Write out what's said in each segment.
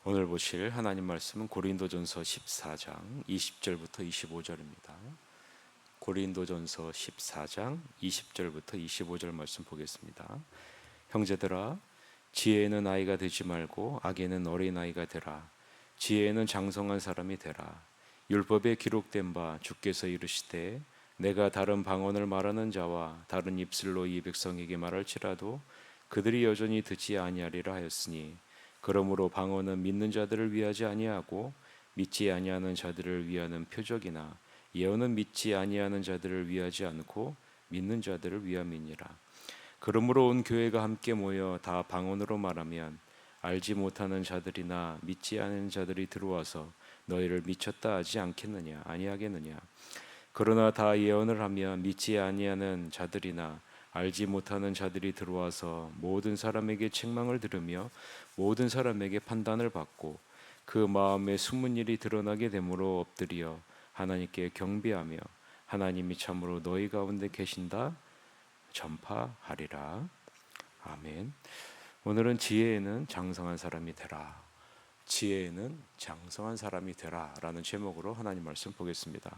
오늘 보실 하나님 말씀은 고린도전서 14장 20절부터 25절입니다. 고린도전서 14장 20절부터 25절 말씀 보겠습니다. 형제들아, 지혜에는 아이가 되지 말고 악에는 어린아이가 되라. 지혜에는 장성한 사람이 되라. 율법에 기록된 바 주께서 이르시되 내가 다른 방언을 말하는 자와 다른 입술로 이 백성에게 말할지라도 그들이 여전히 듣지 아니하리라 하였으니, 그러므로 방언은 믿는 자들을 위하지 아니하고 믿지 아니하는 자들을 위하는 표적이나 예언은 믿지 아니하는 자들을 위하지 않고 믿는 자들을 위함이니라. 그러므로 온 교회가 함께 모여 다 방언으로 말하면 알지 못하는 자들이나 믿지 않는 자들이 들어와서 너희를 미쳤다 하지 않겠느냐 아니하겠느냐. 그러나 다 예언을 하면 믿지 아니하는 자들이나 알지 못하는 자들이 들어와서 모든 사람에게 책망을 들으며 모든 사람에게 판단을 받고 그 마음에 숨은 일이 드러나게 되므로 엎드려 하나님께 경배하며 하나님이 참으로 너희 가운데 계신다 전파하리라. 아멘. 오늘은 지혜에는 장성한 사람이 되라, 지혜에는 장성한 사람이 되라 라는 제목으로 하나님 말씀 보겠습니다.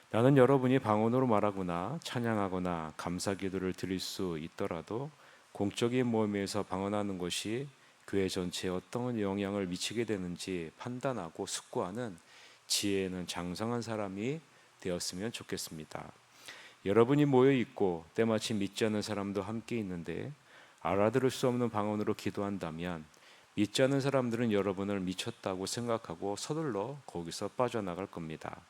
나는 여러분이 방언으로 말하거나 찬양하거나 감사기도를 드릴 수 있더라도 공적인 모임에서 방언하는 것이 교회 전체에 어떤 영향을 미치게 되는지 판단하고 숙고하는 지혜에는 장성한 사람이 되었으면 좋겠습니다. 여러분이 모여 있고 때마침 믿지 않는 사람도 함께 있는데 알아들을 수 없는 방언으로 기도한다면 믿지 않는 사람들은 여러분을 미쳤다고 생각하고 서둘러 거기서 빠져나갈 겁니다.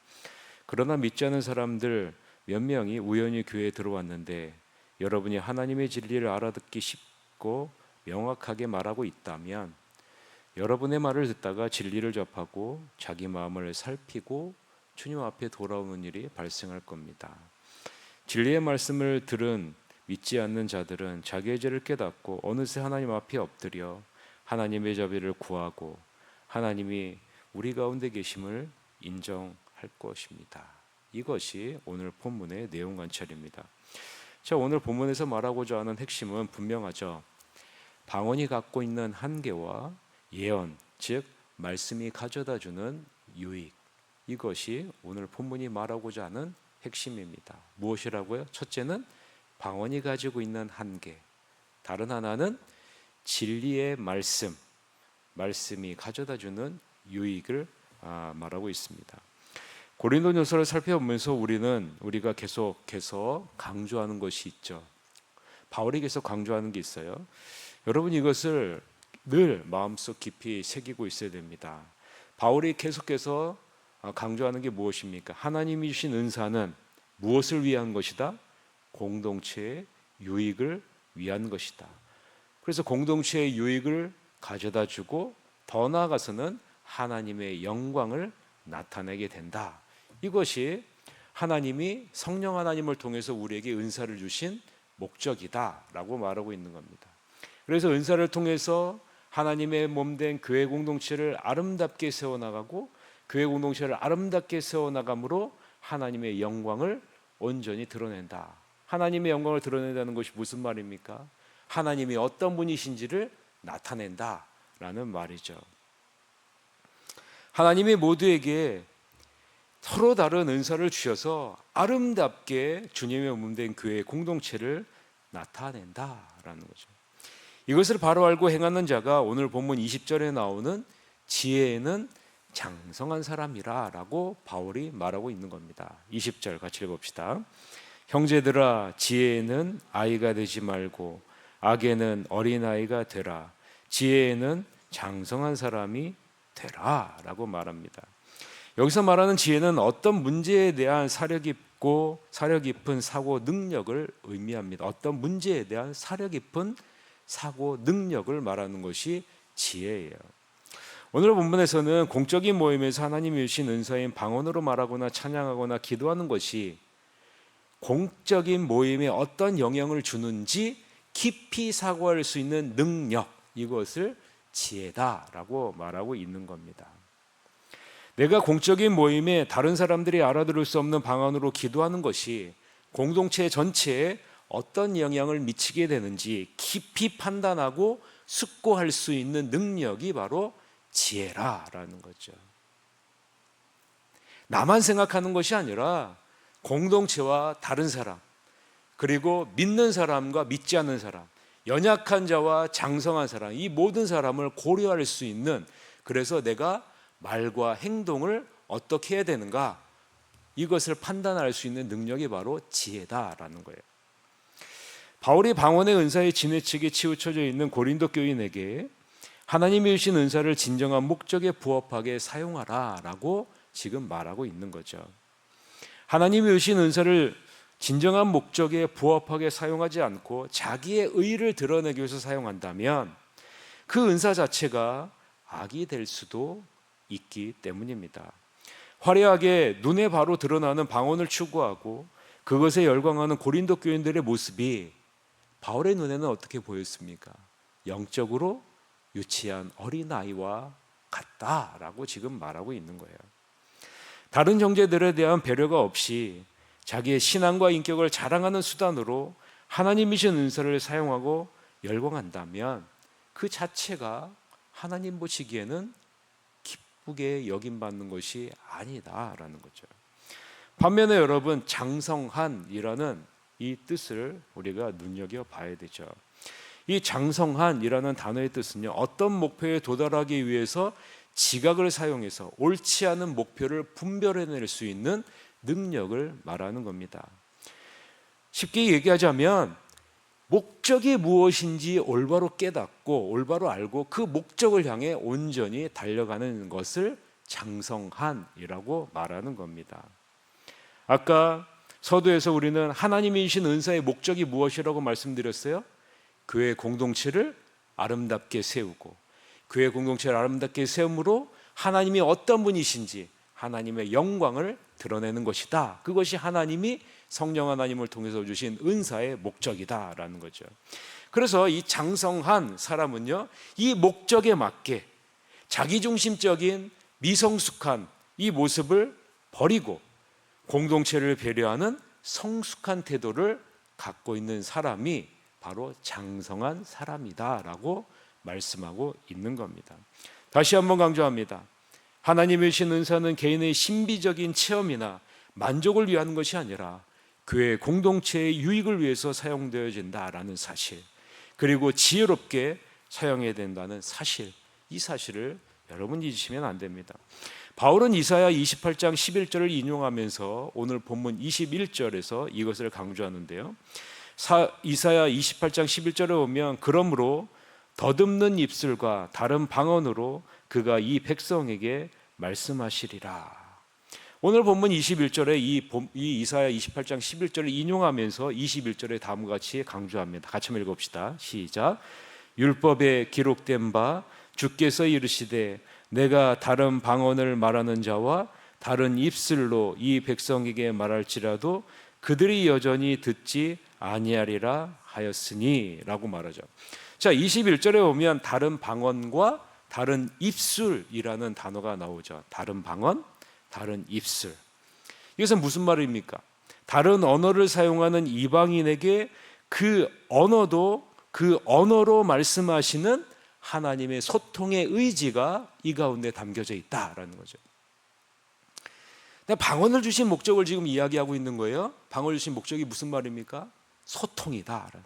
그러나 믿지 않는 사람들 몇 명이 우연히 교회에 들어왔는데 여러분이 하나님의 진리를 알아듣기 쉽고 명확하게 말하고 있다면 여러분의 말을 듣다가 진리를 접하고 자기 마음을 살피고 주님 앞에 돌아오는 일이 발생할 겁니다. 진리의 말씀을 들은 믿지 않는 자들은 자기의 죄를 깨닫고 어느새 하나님 앞에 엎드려 하나님의 자비를 구하고 하나님이 우리 가운데 계심을 인정할 것입니다. 이것이 오늘 본문의 내용 관찰입니다. 자, 오늘 본문에서 말하고자 하는 핵심은 분명하죠. 방언이 갖고 있는 한계와 예언, 즉 말씀이 가져다주는 유익, 이것이 오늘 본문이 말하고자 하는 핵심입니다. 무엇이라고요? 첫째는 방언이 가지고 있는 한계, 다른 하나는 진리의 말씀이 가져다주는 유익을 말하고 있습니다. 고린도전서를 살펴보면서 우리가 계속해서 강조하는 것이 있죠. 바울이 계속 강조하는 게 있어요. 여러분, 이것을 늘 마음속 깊이 새기고 있어야 됩니다. 바울이 계속해서 강조하는 게 무엇입니까? 하나님이 주신 은사는 무엇을 위한 것이다? 공동체의 유익을 위한 것이다. 그래서 공동체의 유익을 가져다 주고 더 나아가서는 하나님의 영광을 나타내게 된다. 이것이 하나님이 성령 하나님을 통해서 우리에게 은사를 주신 목적이다라고 말하고 있는 겁니다. 그래서 은사를 통해서 하나님의 몸된 교회 공동체를 아름답게 세워나가고 교회 공동체를 아름답게 세워나감으로 하나님의 영광을 온전히 드러낸다. 하나님의 영광을 드러낸다는 것이 무슨 말입니까? 하나님이 어떤 분이신지를 나타낸다라는 말이죠. 하나님이 모두에게 서로 다른 은사를 주셔서 아름답게 주님의 몸된 교회 공동체를 나타낸다라는 거죠. 이것을 바로 알고 행하는 자가 오늘 본문 20절에 나오는 지혜에는 장성한 사람이라 라고 바울이 말하고 있는 겁니다. 20절 같이 읽어봅시다. 형제들아, 지혜에는 아이가 되지 말고 악에는 어린아이가 되라. 지혜에는 장성한 사람이 되라 라고 말합니다. 여기서 말하는 지혜는 어떤 문제에 대한 사려 깊은 사고 능력을 의미합니다. 어떤 문제에 대한 사려 깊은 사고 능력을 말하는 것이 지혜예요. 오늘 본문에서는 공적인 모임에서 하나님이 주신 은사인 방언으로 말하거나 찬양하거나 기도하는 것이 공적인 모임에 어떤 영향을 주는지 깊이 사고할 수 있는 능력, 이것을 지혜다라고 말하고 있는 겁니다. 내가 공적인 모임에 다른 사람들이 알아들을 수 없는 방언으로 기도하는 것이 공동체 전체에 어떤 영향을 미치게 되는지 깊이 판단하고 숙고할 수 있는 능력이 바로 지혜라라는 거죠. 나만 생각하는 것이 아니라 공동체와 다른 사람, 그리고 믿는 사람과 믿지 않는 사람, 연약한 자와 장성한 사람, 이 모든 사람을 고려할 수 있는, 그래서 내가 말과 행동을 어떻게 해야 되는가, 이것을 판단할 수 있는 능력이 바로 지혜다라는 거예요. 바울이 방언의 은사에 지나치게 치우쳐져 있는 고린도 교인에게 하나님이 주신 은사를 진정한 목적에 부합하게 사용하라라고 지금 말하고 있는 거죠. 하나님이 주신 은사를 진정한 목적에 부합하게 사용하지 않고 자기의 의를 드러내기 위해서 사용한다면 그 은사 자체가 악이 될 수도 있기 때문입니다. 화려하게 눈에 바로 드러나는 방언을 추구하고 그것에 열광하는 고린도 교인들의 모습이 바울의 눈에는 어떻게 보였습니까? 영적으로 유치한 어린아이와 같다라고 지금 말하고 있는 거예요. 다른 형제들에 대한 배려가 없이 자기의 신앙과 인격을 자랑하는 수단으로 하나님이신 은사를 사용하고 열광한다면 그 자체가 하나님 보시기에는 기쁘게 여김받는 것이 아니다라는 거죠. 반면에 여러분, 장성한이라는 이 뜻을 우리가 눈여겨봐야 되죠. 이 장성한이라는 단어의 뜻은요, 어떤 목표에 도달하기 위해서 지각을 사용해서 옳지 않은 목표를 분별해낼 수 있는 능력을 말하는 겁니다. 쉽게 얘기하자면 목적이 무엇인지 올바로 깨닫고 올바로 알고 그 목적을 향해 온전히 달려가는 것을 장성한이라고 말하는 겁니다. 아까 서두에서 우리는 하나님이 주신 은사의 목적이 무엇이라고 말씀드렸어요? 교회 공동체를 아름답게 세우고, 교회 공동체를 아름답게 세움으로 하나님이 어떤 분이신지 하나님의 영광을 드러내는 것이다. 그것이 하나님이 성령 하나님을 통해서 주신 은사의 목적이다라는 거죠. 그래서 이 장성한 사람은요, 이 목적에 맞게 자기중심적인 미성숙한 이 모습을 버리고 공동체를 배려하는 성숙한 태도를 갖고 있는 사람이 바로 장성한 사람이다라고 말씀하고 있는 겁니다. 다시 한번 강조합니다. 하나님의 주신 은사는 개인의 신비적인 체험이나 만족을 위한 것이 아니라 교회 공동체의 유익을 위해서 사용되어진다라는 사실, 그리고 지혜롭게 사용해야 된다는 사실, 이 사실을 여러분 잊으시면 안 됩니다. 바울은 이사야 28장 11절을 인용하면서 오늘 본문 21절에서 이것을 강조하는데요. 이사야 28장 11절에 보면 그러므로 더듬는 입술과 다른 방언으로 그가 이 백성에게 말씀하시리라. 오늘 본문 21절에 이 이사야 28장 11절을 인용하면서 21절에 다음과 같이 강조합니다. 같이 한번 읽어봅시다. 시작. 율법에 기록된 바 주께서 이르시되 내가 다른 방언을 말하는 자와 다른 입술로 이 백성에게 말할지라도 그들이 여전히 듣지 아니하리라 하였으니 라고 말하죠. 자, 21절에 보면 다른 방언과 다른 입술이라는 단어가 나오죠. 다른 방언, 다른 입술. 이것은 무슨 말입니까? 다른 언어를 사용하는 이방인에게 그 언어도 그 언어로 말씀하시는 하나님의 소통의 의지가 이 가운데 담겨져 있다라는 거죠. 방언을 주신 목적을 지금 이야기하고 있는 거예요. 방언을 주신 목적이 무슨 말입니까? 소통이다라는 거예요.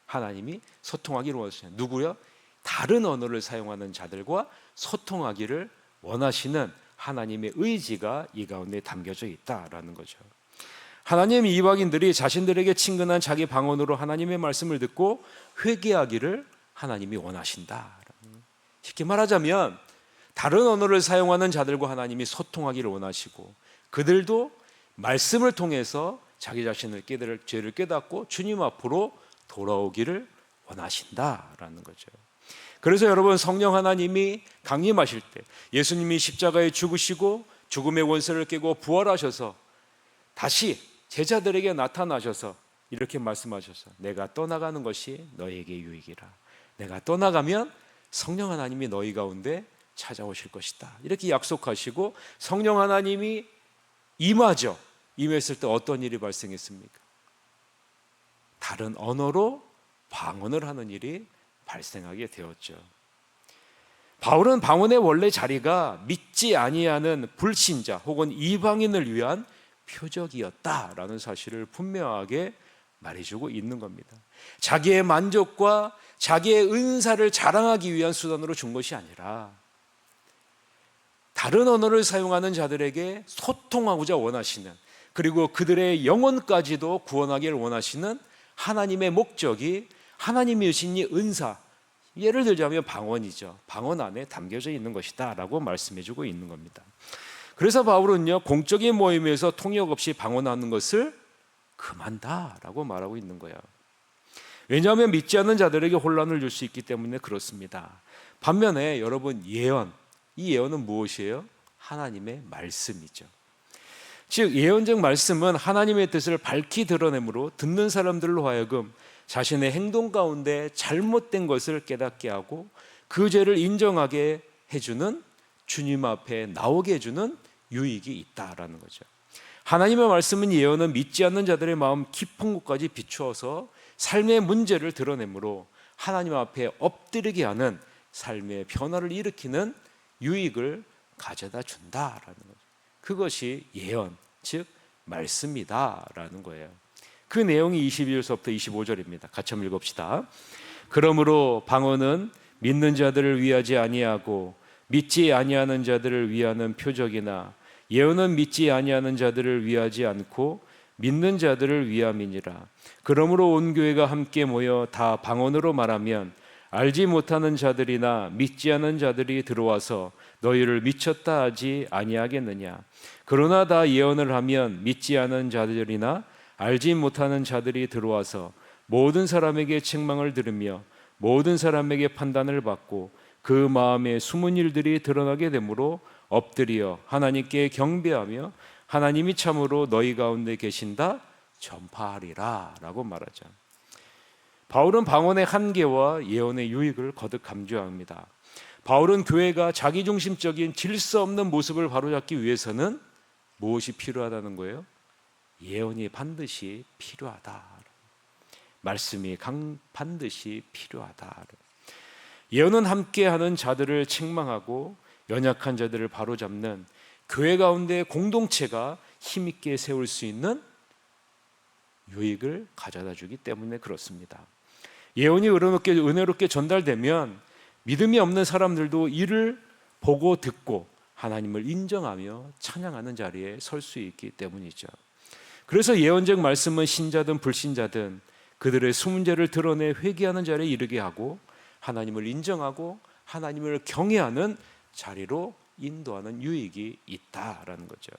하나님이 소통하기를 원하시는, 누구요? 다른 언어를 사용하는 자들과 소통하기를 원하시는 하나님의 의지가 이 가운데 담겨져 있다라는 거죠. 하나님 이방인들이 자신들에게 친근한 자기 방언으로 하나님의 말씀을 듣고 회개하기를 하나님이 원하신다. 쉽게 말하자면 다른 언어를 사용하는 자들과 하나님이 소통하기를 원하시고 그들도 말씀을 통해서 자기 자신을 죄를 깨닫고 주님 앞으로 돌아오기를 원하신다라는 거죠. 그래서 여러분, 성령 하나님이 강림하실 때 예수님이 십자가에 죽으시고 죽음의 원수를 깨고 부활하셔서 다시 제자들에게 나타나셔서 이렇게 말씀하셔서 내가 떠나가는 것이 너희에게 유익이라. 내가 떠나가면 성령 하나님이 너희 가운데 찾아오실 것이다. 이렇게 약속하시고 성령 하나님이 임하죠. 임했을 때 어떤 일이 발생했습니까? 다른 언어로 방언을 하는 일이 발생하게 되었죠. 바울은 방언의 원래 자리가 믿지 아니하는 불신자 혹은 이방인을 위한 표적이었다라는 사실을 분명하게 말해주고 있는 겁니다. 자기의 만족과 자기의 은사를 자랑하기 위한 수단으로 준 것이 아니라 다른 언어를 사용하는 자들에게 소통하고자 원하시는, 그리고 그들의 영혼까지도 구원하기를 원하시는 하나님의 목적이, 하나님이 주신 이 은사, 예를 들자면 방언이죠. 방언 안에 담겨져 있는 것이다 라고 말씀해주고 있는 겁니다. 그래서 바울은요, 공적인 모임에서 통역 없이 방언하는 것을 금한다 라고 말하고 있는 거예요. 왜냐하면 믿지 않는 자들에게 혼란을 줄 수 있기 때문에 그렇습니다. 반면에 여러분, 예언, 이 예언은 무엇이에요? 하나님의 말씀이죠. 즉 예언적 말씀은 하나님의 뜻을 밝히 드러내므로 듣는 사람들로 하여금 자신의 행동 가운데 잘못된 것을 깨닫게 하고 그 죄를 인정하게 해주는, 주님 앞에 나오게 해주는 유익이 있다라는 거죠. 하나님의 말씀은, 예언은 믿지 않는 자들의 마음 깊은 곳까지 비추어서 삶의 문제를 드러내므로 하나님 앞에 엎드리게 하는, 삶의 변화를 일으키는 유익을 가져다 준다라는 거죠. 그것이 예언, 즉 말씀이다라는 거예요. 그 내용이 22절부터 25절입니다. 같이 한번 읽읍시다. 그러므로 방언은 믿는 자들을 위하지 아니하고 믿지 아니하는 자들을 위하는 표적이나, 예언은 믿지 아니하는 자들을 위하지 않고 믿는 자들을 위함이니라. 그러므로 온 교회가 함께 모여 다 방언으로 말하면 알지 못하는 자들이나 믿지 않은 자들이 들어와서 너희를 미쳤다 하지 아니하겠느냐. 그러나 다 예언을 하면 믿지 않은 자들이나 알지 못하는 자들이 들어와서 모든 사람에게 책망을 들으며 모든 사람에게 판단을 받고 그 마음에 숨은 일들이 드러나게 되므로 엎드려 하나님께 경배하며 하나님이 참으로 너희 가운데 계신다 전파하리라 라고 말하죠. 바울은 방언의 한계와 예언의 유익을 거듭 강조합니다. 바울은 교회가 자기중심적인 질서 없는 모습을 바로잡기 위해서는 무엇이 필요하다는 거예요? 예언이 반드시 필요하다. 말씀이 반드시 필요하다. 예언은 함께하는 자들을 책망하고 연약한 자들을 바로잡는, 교회 가운데 공동체가 힘있게 세울 수 있는 유익을 가져다 주기 때문에 그렇습니다. 예언이 은혜롭게 전달되면 믿음이 없는 사람들도 이를 보고 듣고 하나님을 인정하며 찬양하는 자리에 설 수 있기 때문이죠. 그래서 예언적 말씀은 신자든 불신자든 그들의 숨은 죄를 드러내 회개하는 자리에 이르게 하고 하나님을 인정하고 하나님을 경외하는 자리로 인도하는 유익이 있다라는 거죠.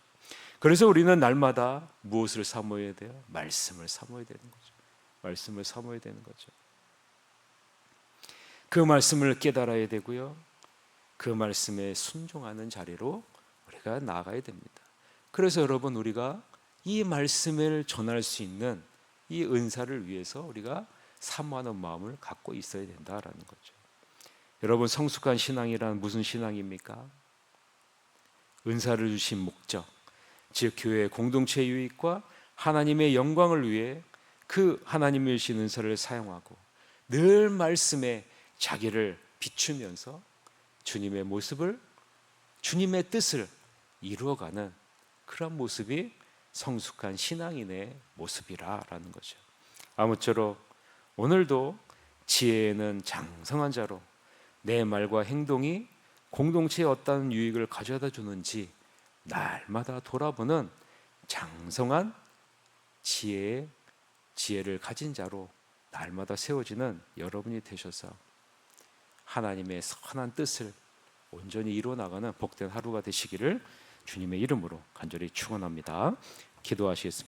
그래서 우리는 날마다 무엇을 사모해야 돼요? 말씀을 사모해야 되는 거죠. 말씀을 사모해야 되는 거죠. 그 말씀을 깨달아야 되고요, 그 말씀에 순종하는 자리로 우리가 나아가야 됩니다. 그래서 여러분, 우리가 이 말씀을 전할 수 있는 이 은사를 위해서 우리가 사모하는 마음을 갖고 있어야 된다라는 거죠. 여러분, 성숙한 신앙이란 무슨 신앙입니까? 은사를 주신 목적, 즉 교회의 공동체 유익과 하나님의 영광을 위해 그 하나님이 주신 은사를 사용하고 늘 말씀에 자기를 비추면서 주님의 모습을, 주님의 뜻을 이루어가는 그런 모습이 성숙한 신앙인의 모습이라는 거죠. 아무쪼록 오늘도 지혜에는 장성한 자로 내 말과 행동이 공동체에 어떤 유익을 가져다 주는지 날마다 돌아보는 장성한 지혜를 가진 자로 날마다 세워지는 여러분이 되셔서 하나님의 선한 뜻을 온전히 이루어나가는 복된 하루가 되시기를 주님의 이름으로 간절히 축원합니다. 기도하시겠습니다.